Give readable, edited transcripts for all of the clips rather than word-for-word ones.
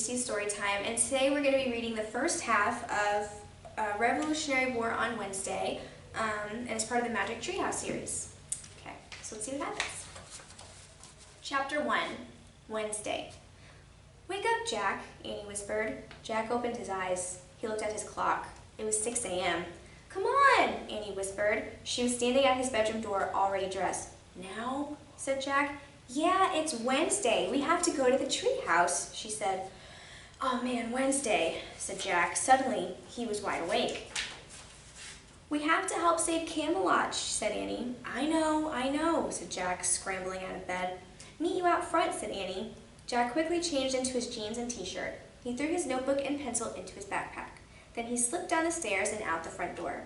HC Storytime, and today we're going to be reading the first half of Revolutionary War on Wednesday, and it's part of the Magic Treehouse series. Okay, so let's see what happens. Chapter 1, Wednesday. "Wake up, Jack," Annie whispered. Jack opened his eyes. He looked at his clock. It was 6 a.m. "Come on," Annie whispered. She was standing at his bedroom door, already dressed. "Now?" said Jack. "Yeah, it's Wednesday. We have to go to the treehouse," she said. "Oh man, Wednesday," said Jack. Suddenly, he was wide awake. "We have to help save Camelot," said Annie. I know," said Jack, scrambling out of bed. "Meet you out front," said Annie. Jack quickly changed into his jeans and t-shirt. He threw his notebook and pencil into his backpack. Then he slipped down the stairs and out the front door.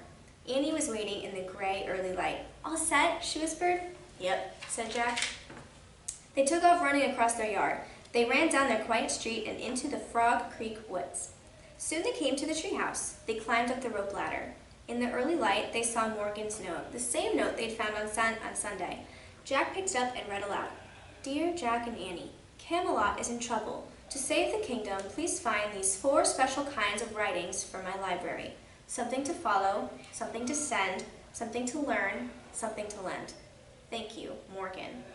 Annie was waiting in the gray early light. "All set?" she whispered. "Yep," said Jack. They took off running across their yard. They ran down their quiet street and into the Frog Creek woods. Soon they came to the treehouse. They climbed up the rope ladder. In the early light, they saw Morgan's note, the same note they'd found on Sunday. Jack picked it up and read aloud. "Dear Jack and Annie, Camelot is in trouble. To save the kingdom, please find these 4 special kinds of writings from my library. Something to follow, something to send, something to learn, something to lend. Thank you, Morgan."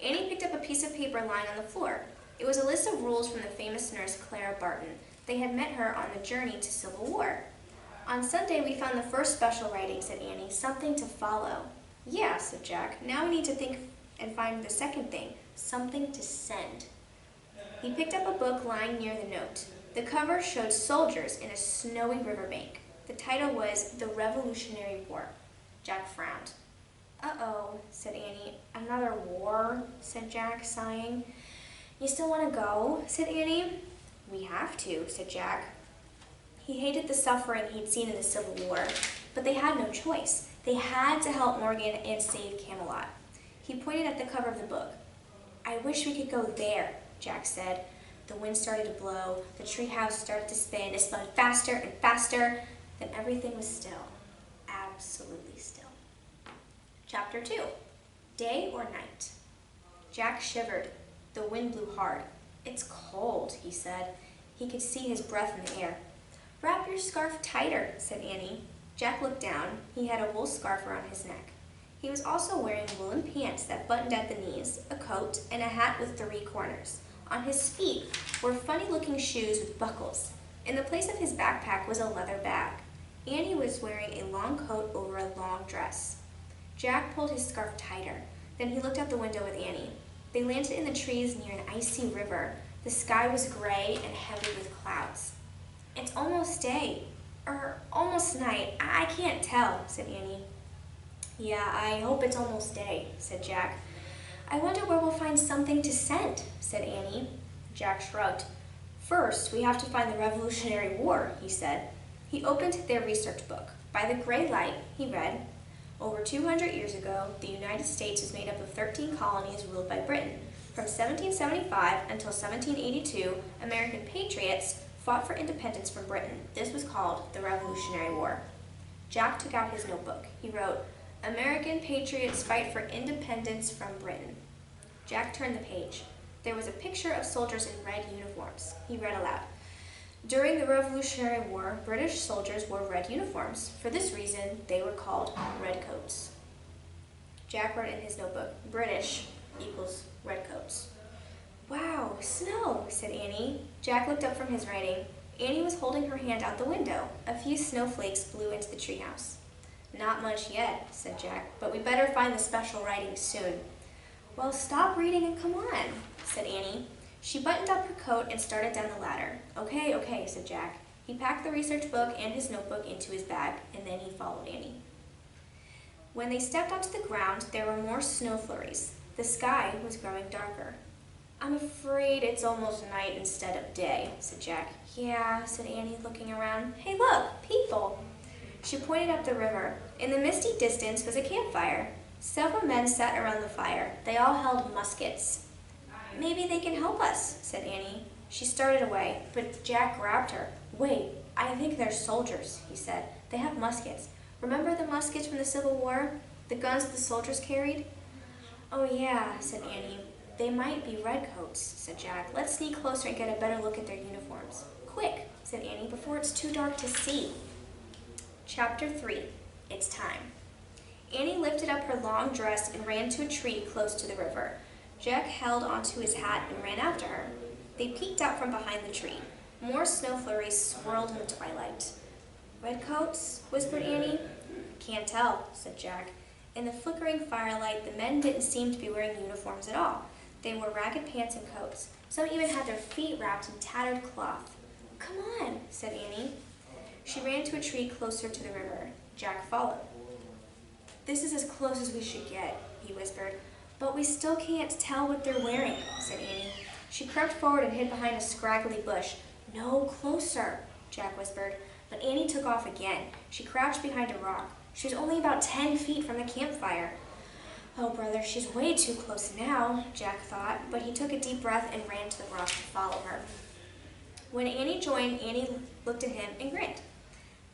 Annie picked up a piece of paper lying on the floor. It was a list of rules from the famous nurse Clara Barton. They had met her on the journey to Civil War. "On Sunday we found the first special writing," said Annie. "Something to follow." "Yeah," said Jack. "Now we need to think and find the second thing, something to send." He picked up a book lying near the note. The cover showed soldiers in a snowy riverbank. The title was The Revolutionary War. Jack frowned. "Uh-oh," said Annie. "Another war," said Jack, sighing. "You still want to go?" said Annie. "We have to," said Jack. He hated the suffering he'd seen in the Civil War, but they had no choice. They had to help Morgan and save Camelot. He pointed at the cover of the book. "I wish we could go there," Jack said. The wind started to blow. The treehouse started to spin. It spun faster and faster. Then everything was still. Absolutely still. Chapter 2, Day or Night. Jack shivered. The wind blew hard. "It's cold," he said. He could see his breath in the air. "Wrap your scarf tighter," said Annie. Jack looked down. He had a wool scarf around his neck. He was also wearing woolen pants that buttoned at the knees, a coat, and a hat with 3 corners. On his feet were funny-looking shoes with buckles. In the place of his backpack was a leather bag. Annie was wearing a long coat over a long dress. Jack pulled his scarf tighter. Then he looked out the window with Annie. They landed in the trees near an icy river. The sky was gray and heavy with clouds. "It's almost day, or almost night. I can't tell," said Annie. "Yeah, I hope it's almost day," said Jack. "I wonder where we'll find something to send," said Annie. Jack shrugged. "First, we have to find the Revolutionary War," he said. He opened their research book. By the gray light, he read, "Over 200 years ago, the United States was made up of 13 colonies ruled by Britain. From 1775 until 1782, American patriots fought for independence from Britain. This was called the Revolutionary War." Jack took out his notebook. He wrote, "American patriots fight for independence from Britain." Jack turned the page. There was a picture of soldiers in red uniforms. He read aloud, "During the Revolutionary War, British soldiers wore red uniforms. For this reason, they were called redcoats." Jack wrote in his notebook, "British equals redcoats." "Wow, snow," said Annie. Jack looked up from his writing. Annie was holding her hand out the window. A few snowflakes blew into the treehouse. "Not much yet," said Jack, "but we better find the special writing soon." "Well, stop reading and come on," said Annie. She buttoned up her coat and started down the ladder. Okay, said Jack. He packed the research book and his notebook into his bag, and then he followed Annie. When they stepped onto the ground, there were more snow flurries. The sky was growing darker. "I'm afraid it's almost night instead of day," said Jack. "Yeah," said Annie, looking around. "Hey, look, people!" She pointed up the river. In the misty distance was a campfire. Several men sat around the fire. They all held muskets. "Maybe they can help us," said Annie. She started away, but Jack grabbed her. "Wait, I think they're soldiers," he said. "They have muskets. Remember the muskets from the Civil War? The guns the soldiers carried?" "Oh yeah," said Annie. They might be redcoats, said Jack. Let's sneak closer and get a better look at their uniforms. Quick, said Annie, before it's too dark to see. Chapter 3. It's time. Annie lifted up her long dress and ran to a tree close to the river. Jack held onto his hat and ran after her. They peeked out from behind the tree. More snow flurries swirled in the twilight. Redcoats? Whispered Annie. Can't tell, said Jack. In the flickering firelight, the men didn't seem to be wearing uniforms at all. They wore ragged pants and coats. Some even had their feet wrapped in tattered cloth. Come on, said Annie. She ran to a tree closer to the river. Jack followed. This is as close as we should get, he whispered. But we still can't tell what they're wearing, said Annie. She crept forward and hid behind a scraggly bush. No closer, Jack whispered. But Annie took off again. She crouched behind a rock. She was only about 10 feet from the campfire. Oh, brother, she's way too close now, Jack thought, but he took a deep breath and ran to the rock to follow her. When Annie joined, Annie looked at him and grinned.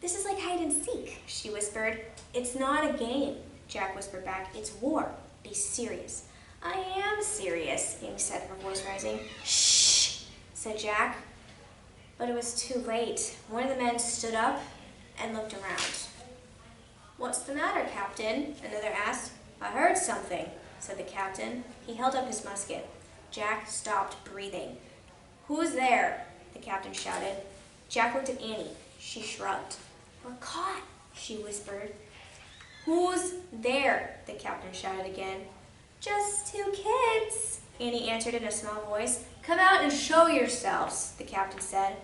This is like hide and seek, she whispered. It's not a game, Jack whispered back. It's war. Be serious. I am serious, Annie said, her voice rising. Shh, said Jack. But it was too late. One of the men stood up and looked around. What's the matter, Captain? Another asked. I heard something, said the captain. He held up his musket. Jack stopped breathing. Who's there? The captain shouted. Jack looked at Annie. She shrugged. We're caught, she whispered. Who's there? The captain shouted again. Just two kids, Annie answered in a small voice. Come out and show yourselves, the captain said.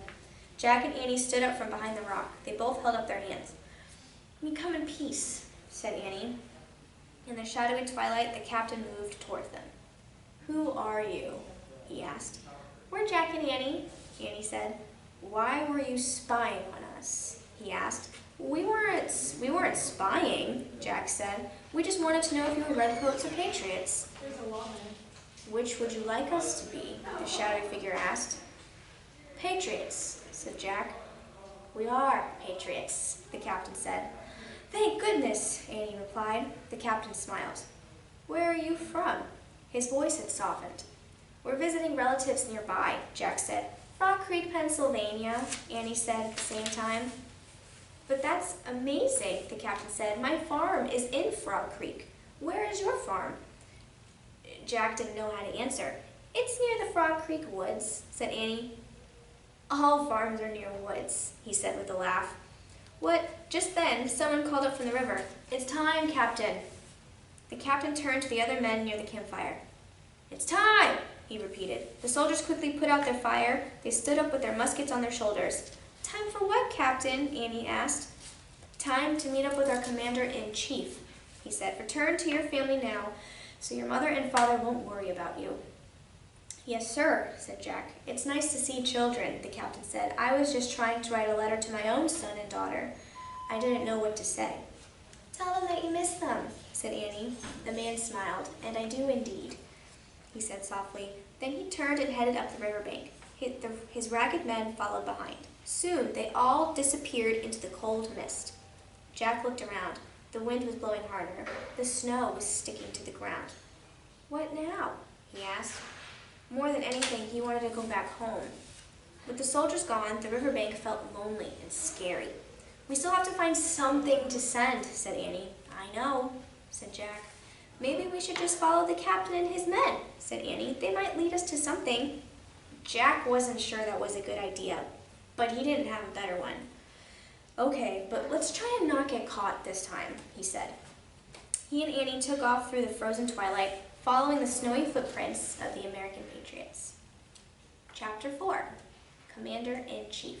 Jack and Annie stood up from behind the rock. They both held up their hands. We come in peace, said Annie. In the shadowy twilight, the captain moved toward them. Who are you? He asked. We're Jack and Annie, Annie said. Why were you spying on us? He asked. We weren't spying, Jack said. We just wanted to know if you were redcoats or patriots. There's a woman. Which would you like us to be? The shadowy figure asked. Patriots, said Jack. We are patriots, the captain said. Thank goodness, Annie replied. The captain smiled. Where are you from? His voice had softened. We're visiting relatives nearby, Jack said. Frog Creek, Pennsylvania, Annie said at the same time. But that's amazing, the captain said. My farm is in Frog Creek. Where is your farm? Jack didn't know how to answer. It's near the Frog Creek woods, said Annie. All farms are near woods, he said with a laugh. What? Just then, someone called up from the river. It's time, Captain. The captain turned to the other men near the campfire. It's time, he repeated. The soldiers quickly put out their fire. They stood up with their muskets on their shoulders. Time for what, Captain? Annie asked. Time to meet up with our commander-in-chief, he said. Return to your family now, so your mother and father won't worry about you. Yes, sir, said Jack. It's nice to see children, the captain said. I was just trying to write a letter to my own son and daughter. I didn't know what to say. Tell them that you miss them, said Annie. The man smiled. And I do indeed, he said softly. Then he turned and headed up the riverbank. His ragged men followed behind. Soon they all disappeared into the cold mist. Jack looked around. The wind was blowing harder. The snow was sticking to the ground. What now? He asked. More than anything, he wanted to go back home. With the soldiers gone, the riverbank felt lonely and scary. We still have to find something to send, said Annie. I know, said Jack. Maybe we should just follow the captain and his men, said Annie. They might lead us to something. Jack wasn't sure that was a good idea, but he didn't have a better one. Okay, but let's try and not get caught this time, he said. He and Annie took off through the frozen twilight, following the snowy footprints of the American patriots. Chapter 4. Commander-in-Chief.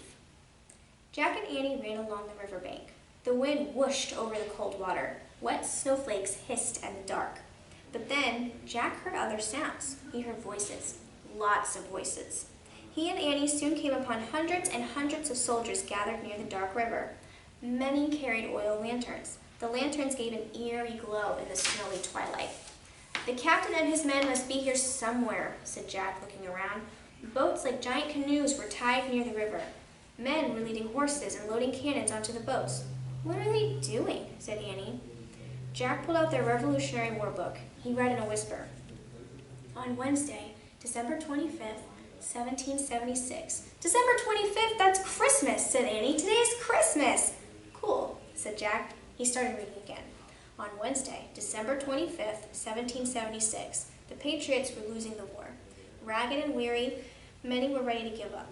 Jack and Annie ran along the riverbank. The wind whooshed over the cold water. Wet snowflakes hissed in the dark. But then Jack heard other sounds. He heard voices. Lots of voices. He and Annie soon came upon hundreds and hundreds of soldiers gathered near the dark river. Many carried oil lanterns. The lanterns gave an eerie glow in the snowy twilight. The captain and his men must be here somewhere, said Jack, looking around. Boats like giant canoes were tied near the river. Men were leading horses and loading cannons onto the boats. What are they doing? Said Annie. Jack pulled out their Revolutionary War book. He read in a whisper. on Wednesday, December 25th, 1776. December 25th, that's Christmas, said Annie. Today is Christmas. Cool, said Jack. He started reading again. On Wednesday, December 25th, 1776, the Patriots were losing the war. Ragged and weary, many were ready to give up.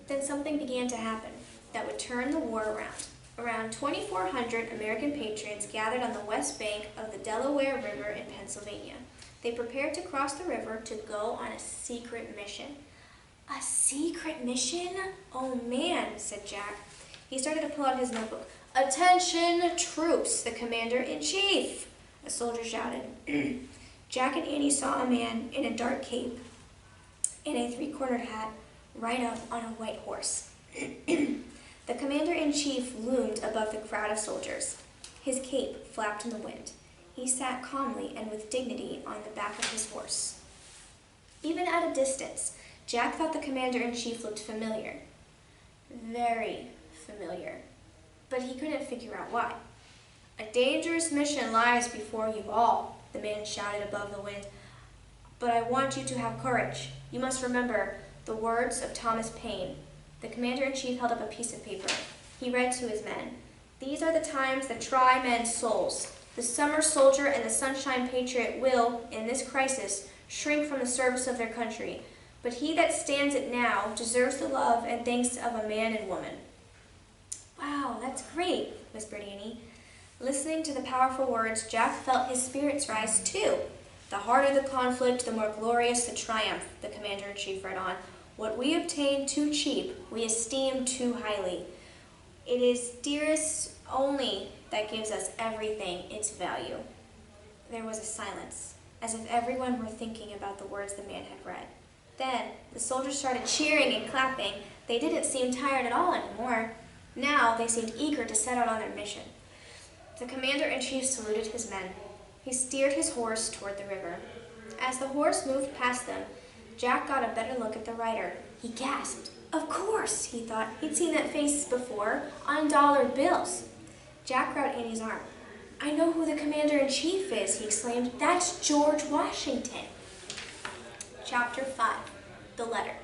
Then something began to happen that would turn the war around. Around 2,400 American patriots gathered on the west bank of the Delaware River in Pennsylvania. They prepared to cross the river to go on a secret mission. A secret mission? Oh man, said Jack. He started to pull out his notebook. Attention, troops, the commander-in-chief, a soldier shouted. Jack and Annie saw a man in a dark cape and a three-cornered hat ride up on a white horse. The commander-in-chief loomed above the crowd of soldiers. His cape flapped in the wind. He sat calmly and with dignity on the back of his horse. Even at a distance, Jack thought the commander-in-chief looked familiar. Very familiar. But he couldn't figure out why. A dangerous mission lies before you all, the man shouted above the wind. But I want you to have courage. You must remember the words of Thomas Paine. The commander-in-chief held up a piece of paper. He read to his men, "These are the times that try men's souls. The summer soldier and the sunshine patriot will, in this crisis, shrink from the service of their country. But he that stands it now deserves the love and thanks of a man and woman." Wow, that's great, whispered Annie. Listening to the powerful words, Jack felt his spirits rise too. The harder the conflict, the more glorious the triumph, the commander-in-chief read on. What we obtain too cheap, we esteem too highly. It is dearest only that gives us everything its value. There was a silence, as if everyone were thinking about the words the man had read. Then the soldiers started cheering and clapping. They didn't seem tired at all anymore. Now they seemed eager to set out on their mission. The commander-in-chief saluted his men. He steered his horse toward the river. As the horse moved past them, Jack got a better look at the rider. He gasped. Of course, he thought. He'd seen that face before, on dollar bills. Jack grabbed Annie's arm. I know who the commander-in-chief is, he exclaimed. That's George Washington. Chapter 5, The Letter.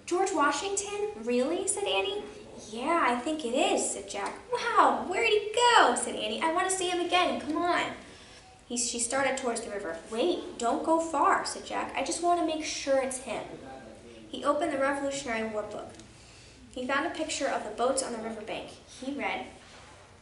George Washington? Really? Said Annie. Yeah, I think it is, said Jack. Wow, where'd he go? Said Annie. I want to see him again. Come on. She started towards the river. Wait, don't go far, said Jack. I just want to make sure it's him. He opened the Revolutionary War book. He found a picture of the boats on the riverbank. He read,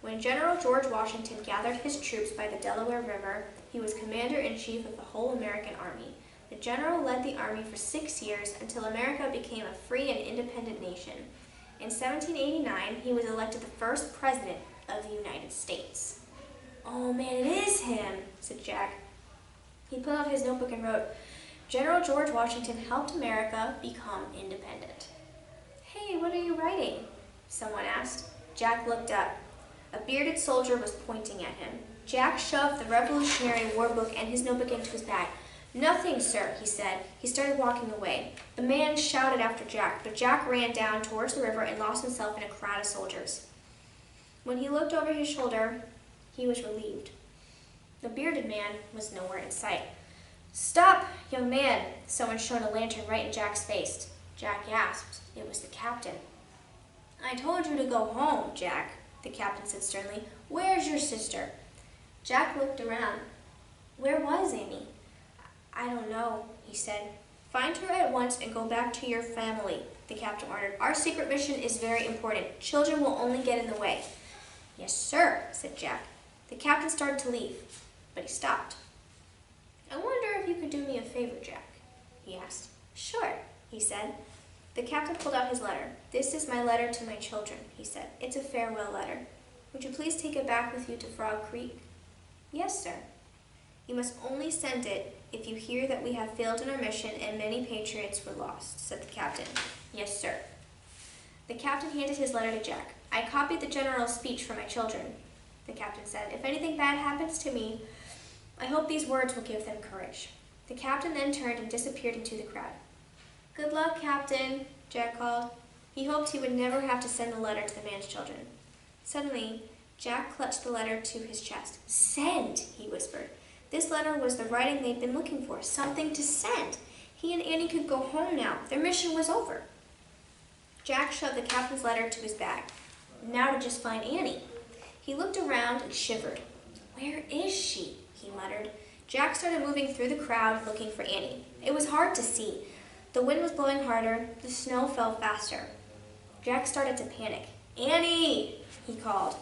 when General George Washington gathered his troops by the Delaware River, he was commander-in-chief of the whole American army. The general led the army for 6 years until America became a free and independent nation. In 1789, he was elected the first president of the United States. Oh man, it is him, said Jack. He pulled out his notebook and wrote, General George Washington helped America become independent. Hey, what are you writing? Someone asked. Jack looked up. A bearded soldier was pointing at him. Jack shoved the Revolutionary War book and his notebook into his bag. Nothing, sir, he said. He started walking away. The man shouted after Jack, but Jack ran down towards the river and lost himself in a crowd of soldiers. When he looked over his shoulder, he was relieved. The bearded man was nowhere in sight. Stop, young man! Someone shone a lantern right in Jack's face. Jack gasped. It was the captain. I told you to go home, Jack, the captain said sternly. Where's your sister? Jack looked around. Where was Amy? I don't know, he said. Find her at once and go back to your family, the captain ordered. Our secret mission is very important. Children will only get in the way. Yes, sir, said Jack. The captain started to leave, but he stopped. I wonder if you could do me a favor, Jack, he asked. Sure, he said. The captain pulled out his letter. This is my letter to my children, he said. It's a farewell letter. Would you please take it back with you to Frog Creek? Yes, sir. You must only send it if you hear that we have failed in our mission and many patriots were lost, said the captain. Yes, sir. The captain handed his letter to Jack. I copied the general's speech for my children, the captain said. If anything bad happens to me, I hope these words will give them courage. The captain then turned and disappeared into the crowd. Good luck, Captain, Jack called. He hoped he would never have to send the letter to the man's children. Suddenly, Jack clutched the letter to his chest. Send, he whispered. This letter was the writing they'd been looking for, something to send. He and Annie could go home now. Their mission was over. Jack shoved the captain's letter to his bag. Now to just find Annie. He looked around and shivered. "Where is she?" he muttered. Jack started moving through the crowd looking for Annie. It was hard to see. The wind was blowing harder. The snow fell faster. Jack started to panic. "Annie!" he called.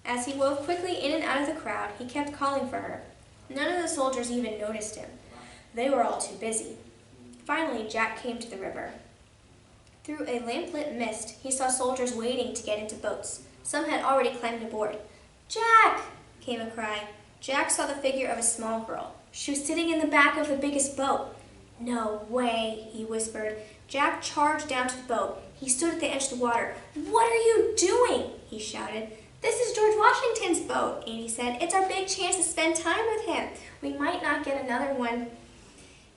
As he wove quickly in and out of the crowd, he kept calling for her. None of the soldiers even noticed him. They were all too busy. Finally, Jack came to the river. Through a lamp-lit mist, he saw soldiers waiting to get into boats. Some had already climbed aboard. "Jack!" came a cry. Jack saw the figure of a small girl. She was sitting in the back of the biggest boat. "No way," he whispered. Jack charged down to the boat. He stood at the edge of the water. "What are you doing?" he shouted. "This is George Washington's boat," Annie said. "It's our big chance to spend time with him. We might not get another one."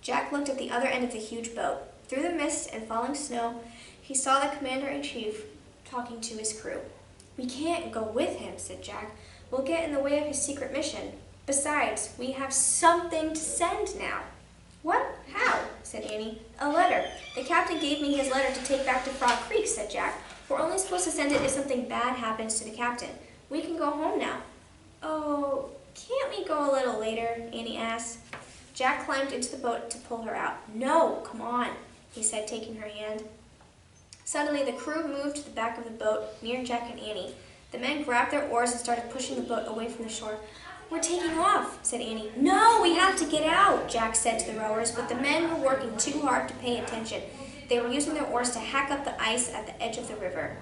Jack looked at the other end of the huge boat. Through the mist and falling snow, he saw the commander-in-chief talking to his crew. "We can't go with him," said Jack. "We'll get in the way of his secret mission. Besides, we have something to send now." "What? How?" said Annie. "A letter. The captain gave me his letter to take back to Frog Creek," said Jack. "We're only supposed to send it if something bad happens to the captain. We can go home now." "Oh, can't we go a little later?" Annie asked. Jack climbed into the boat to pull her out. "No, come on," he said, taking her hand. Suddenly, the crew moved to the back of the boat near Jack and Annie. The men grabbed their oars and started pushing the boat away from the shore. "We're taking off," said Annie. "No, we have to get out," Jack said to the rowers, but the men were working too hard to pay attention. They were using their oars to hack up the ice at the edge of the river.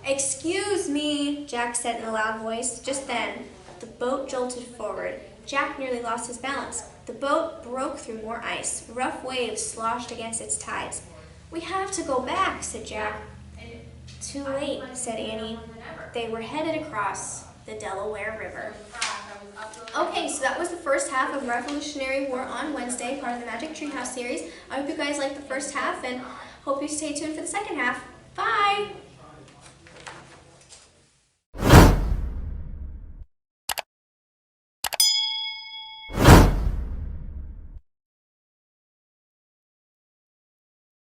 "Excuse me," Jack said in a loud voice. Just then, the boat jolted forward. Jack nearly lost his balance. The boat broke through more ice. Rough waves sloshed against its tides. "We have to go back," said Jack. "Too late," said Annie. They were headed across the Delaware River. Okay, so that was the first half of Revolutionary War on Wednesday, part of the Magic Treehouse series. I hope you guys liked the first half and hope you stay tuned for the second half. Bye!